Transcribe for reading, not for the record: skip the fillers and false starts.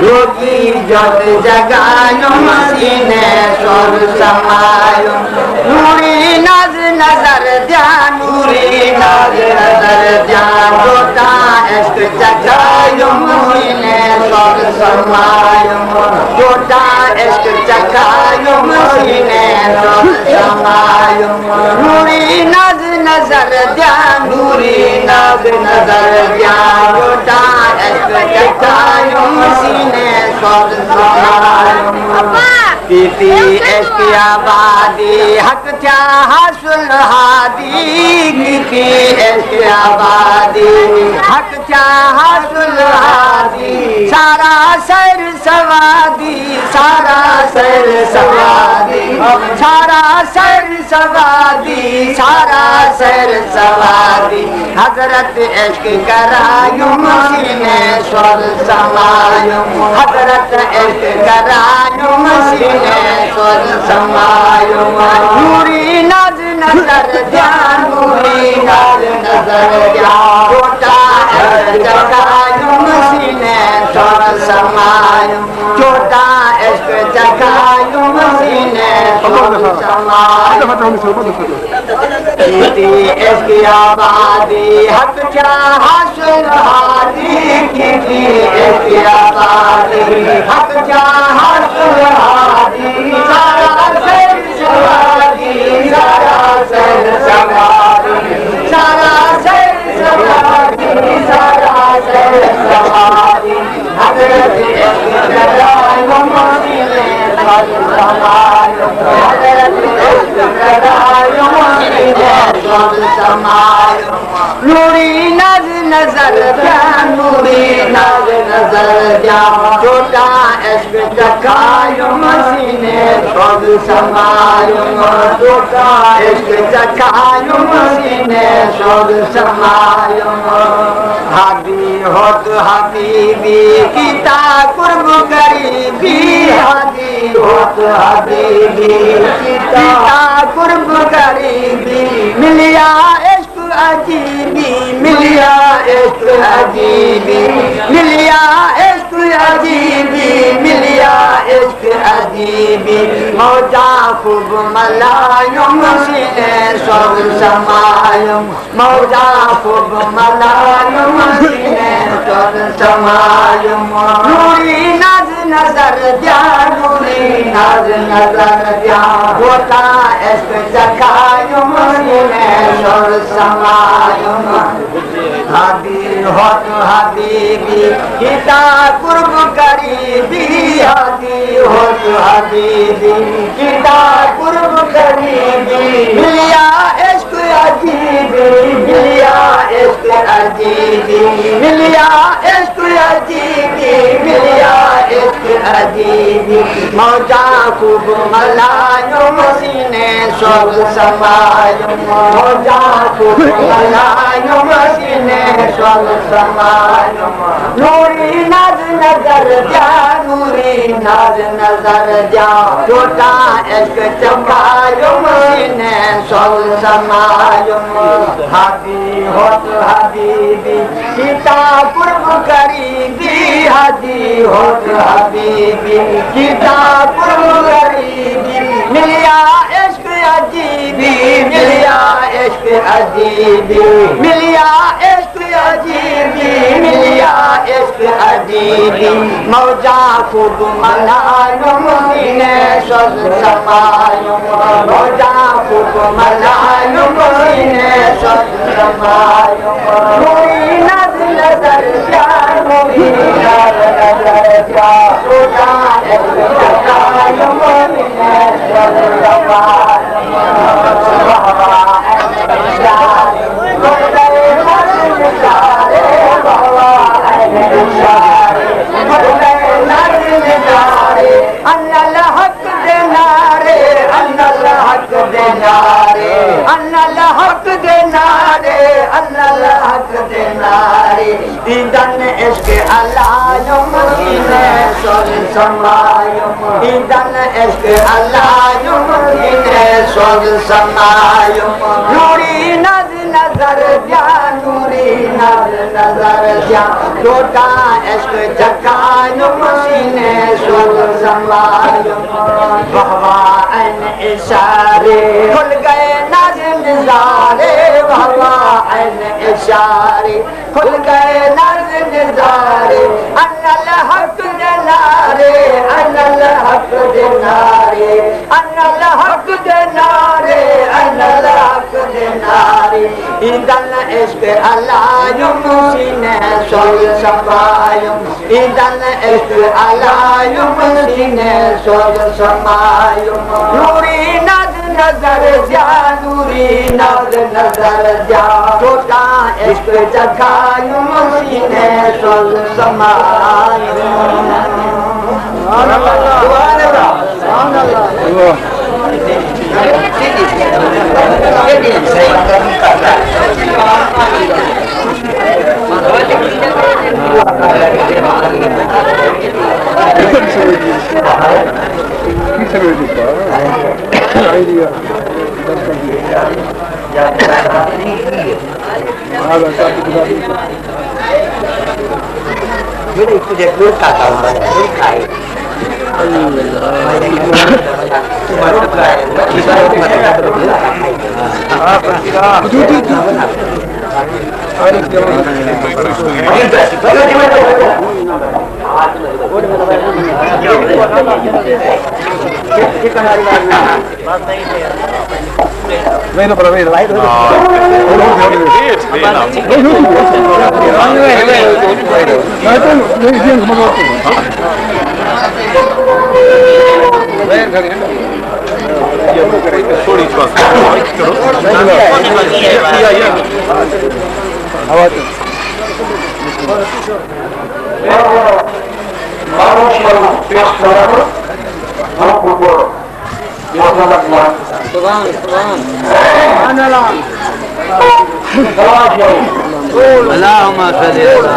योगी जत जगायो मसीने स्वर समायो नूरी नज नजर ध्यान नूरी नज नजर ध्यान जोता इश्क जगायो मसीने स्वर समायो जोता इश्क जगायो मसीने स्वर समायो नूरी नज नजर ध्यान नूरी नज नजर ध्यान जोता इश्क जगायो मसीने स्वर समायो पीती इश्क आबादी हक क्या हासिल हादी पीती इश्क आबादी हक क्या हासिल हादी सारा सर सवादी सारा सर सवादी सारा सर सवादी सारा सर सवादी हजरत इश्क करायो मसीने स्वर समायो हजरत इश्क करायो मसीने स्वर समायो नूरी नज नजर ध्यान नूरी नज नजर ध्यान छोटा इश्क जगायो मसीने स्वर समायो छोटा इश्क जगायो मसीने स्वर समायो कीती इश्क आबादी हक क्या हासिल हादी कीती इश्क आबादी हक क्या हासिल हादी सारा सर सवादी सारा सर सवादी सारा सर सवादी सारा सर सवादी हजरत इश्क करायो मसीने स्वर समायो हजरत इश्क करायो मसीने स्वर समायो नूरी नज नजर ध्यान नूरी नज नजर ध्यान छोटा इश्क जगायो मसीने स्वर समायो छोटा इश्क जगायो मसीने स्वर समायो हादी होत हबीबी कीता कुर्ब करीबी हादी होत हबीबी कीता कुर्ब करीबी मिलिया इश्क अजीबी मिलिया इश्क अजीबी मिलिया इश्क अजीबी मिलिया इश्क अजीबी मौजा खूब मलायो मसीने स्वर समायो मौजा खूब मलायो मसीने स्वर समायो नूरी नज नजर ध्यान नूरी नज नजर ध्यान होता इश्क जगायो मसीने स्वर समायो हादी होत हबीबी कीता कुर्ब करीबी हादी होत हबीबी कीता कुर्ब करीबी मिलिया इश्क अजीबी मिलिया इश्क अजीबी मिलिया इश्क अजीबी मिलिया इश्क अजीबी मौजा खूब मलायो मसीने स्वर समायो मौजा खूब मलायो मसीने स्वर समायो नूरी नज नजर ध्यान नूरी नज नजर ध्यान छोटा इश्क जगायो मसीने स्वर समायो हादी होत हबीबी कीता कुर्ब करीबी हादी होत हबीबी कीता कुर्ब करीबी मिलिया इश्क अजीबी मिलिया इश्क अजीबी मिलिया इश्क अजीबी मिलिया इश्क अजीबी मौजा खूब मलायो मसीने स्वर समायो मौजा खूब मलायो मसीने स्वर समायो नूरी नज नजर ध्यान नूरी नज नजर ध्यान छोटा इश्क जगायो मसीने स्वर समायो अन्नल हक देनारे अन्नल हक देनारे अन्नल हक देनारे अन्नल हक देनारे ईदन इश्क अल्लाह मसीने स्वर समायो ईदन इश्क अल्लाह मसीने स्वर समायो नूरी नज नजर ध्यान नूरी नज नजर जा छोटा इश्क जगायूं सीने सोल संभालूं बहवान इशारे खुल गए नाज़िम निज़ारे बहवान इशारे खुल गए नाज़िम निज़ारे अन्नल हक दे नारे अन्नल हक दे नारे अन्नल हक दे नारे अन्नल हक दे नारे इदन इश्क अलायुम सीने सोल संभालूं इदन इश्क अलायुम सीने सोल संभालूं नूरी नाज़ नजर जा नूरी नाज़ नजर जा छोटा इश्क जगायूं सीने sole संभालूं Jadi itu dia berkah kalau berkah. Bueno, pero mira, Allahumma salli ala